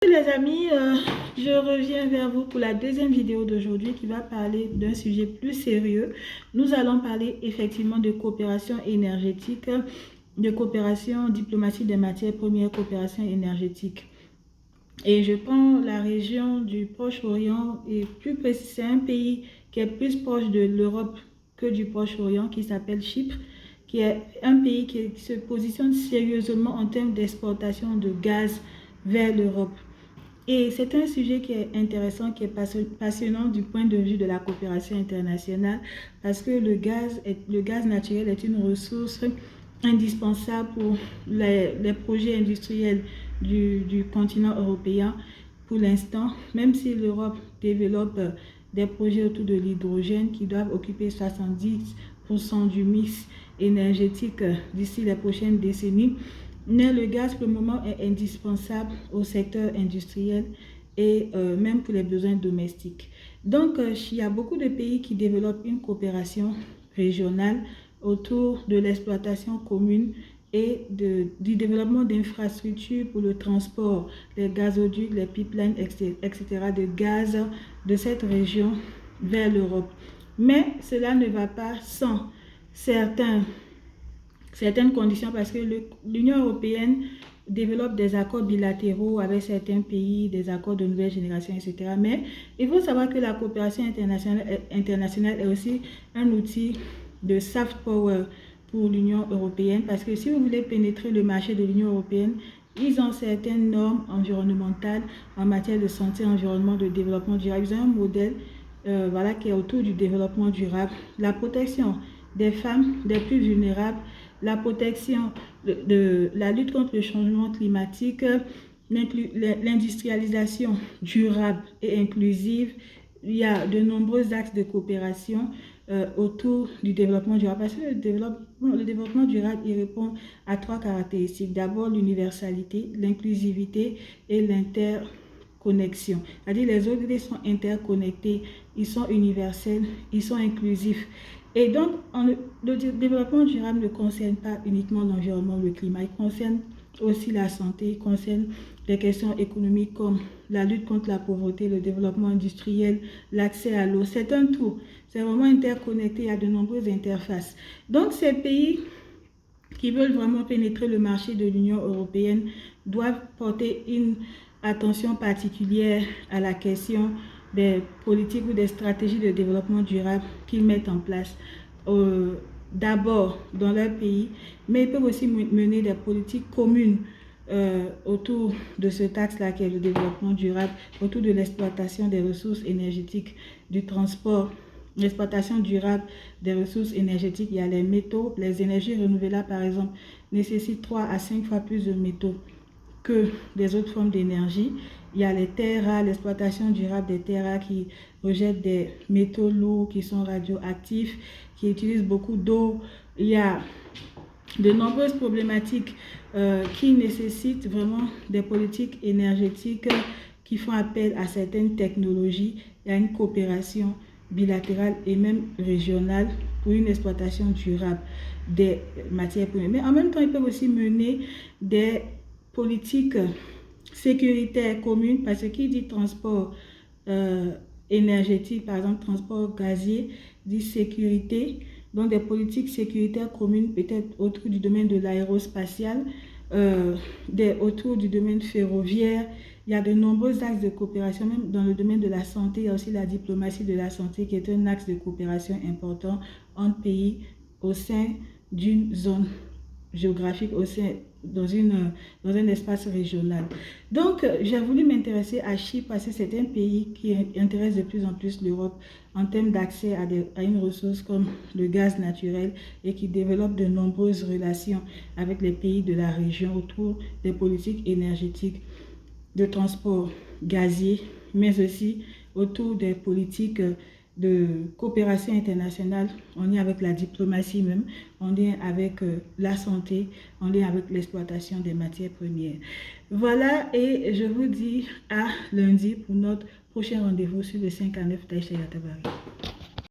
Les amis, je reviens vers vous pour la deuxième vidéo d'aujourd'hui qui va parler d'un sujet plus sérieux. Nous allons parler effectivement de coopération énergétique, de coopération diplomatie des matières premières, coopération énergétique. Et je prends la région du Proche-Orient et plus précis, c'est un pays qui est plus proche de l'Europe que du Proche-Orient qui s'appelle Chypre, qui est un pays qui se positionne sérieusement en termes d'exportation de gaz vers l'Europe. Et c'est un sujet qui est intéressant, qui est passionnant du point de vue de la coopération internationale parce que le gaz naturel est une ressource indispensable pour les projets industriels du continent européen pour l'instant, même si l'Europe développe des projets autour de l'hydrogène qui doivent occuper 70% du mix énergétique d'ici les prochaines décennies. Mais le gaz, pour le moment, est indispensable au secteur industriel et même pour les besoins domestiques. Donc, il y a beaucoup de pays qui développent une coopération régionale autour de l'exploitation commune et du développement d'infrastructures pour le transport, les gazoducs, les pipelines, etc., de gaz de cette région vers l'Europe. Mais cela ne va pas sans certaines conditions parce que l'Union européenne développe des accords bilatéraux avec certains pays, des accords de nouvelle génération, etc. Mais il faut savoir que la coopération internationale est aussi un outil de soft power pour l'Union européenne parce que si vous voulez pénétrer le marché de l'Union européenne, ils ont certaines normes environnementales en matière de santé, environnement, de développement durable. Ils ont un modèle qui est autour du développement durable, la protection des femmes, des plus vulnérables, la protection de la lutte contre le changement climatique, l'industrialisation durable et inclusive. Il y a de nombreux axes de coopération autour du développement durable. Parce que le développement durable, il répond à trois caractéristiques. D'abord, l'universalité, l'inclusivité et l'interconnexion. C'est-à-dire les ODD sont interconnectés, ils sont universels, ils sont inclusifs. Et donc, le développement durable ne concerne pas uniquement l'environnement, le climat, il concerne aussi la santé, il concerne des questions économiques comme la lutte contre la pauvreté, le développement industriel, l'accès à l'eau. C'est un tout, c'est vraiment interconnecté, il y a de nombreuses interfaces. Donc, ces pays qui veulent vraiment pénétrer le marché de l'Union européenne doivent porter une attention particulière à la question des politiques ou des stratégies de développement durable qu'ils mettent en place d'abord dans leur pays, mais ils peuvent aussi mener des politiques communes autour de ce axe-là qui est le développement durable, autour de l'exploitation des ressources énergétiques, du transport, l'exploitation durable des ressources énergétiques. Il y a les métaux, les énergies renouvelables par exemple nécessitent 3 à 5 fois plus de métaux que des autres formes d'énergie. Il y a les terres rares, l'exploitation durable des terres rares qui rejettent des métaux lourds qui sont radioactifs, qui utilisent beaucoup d'eau. Il y a de nombreuses problématiques qui nécessitent vraiment des politiques énergétiques qui font appel à certaines technologies et à une coopération bilatérale et même régionale pour une exploitation durable des matières premières. Mais en même temps, ils peuvent aussi mener des politiques sécuritaires communes parce que qui dit transport énergétique, par exemple transport gazier, dit sécurité. Donc des politiques sécuritaires communes peut-être autour du domaine de l'aérospatial, autour du domaine ferroviaire. Il y a de nombreux axes de coopération, même dans le domaine de la santé. Il y a aussi la diplomatie de la santé qui est un axe de coopération important entre pays au sein d'une zone géographique, dans un espace régional. Donc, j'ai voulu m'intéresser à Chypre parce que c'est un pays qui intéresse de plus en plus l'Europe en termes d'accès à une ressource comme le gaz naturel et qui développe de nombreuses relations avec les pays de la région autour des politiques énergétiques, de transport gazier, mais aussi autour des politiques de coopération internationale, on est avec la diplomatie même, on est avec la santé, on est avec l'exploitation des matières premières. Voilà, et je vous dis à lundi pour notre prochain rendez-vous sur le 5 à 9 Taïcha Yatabari.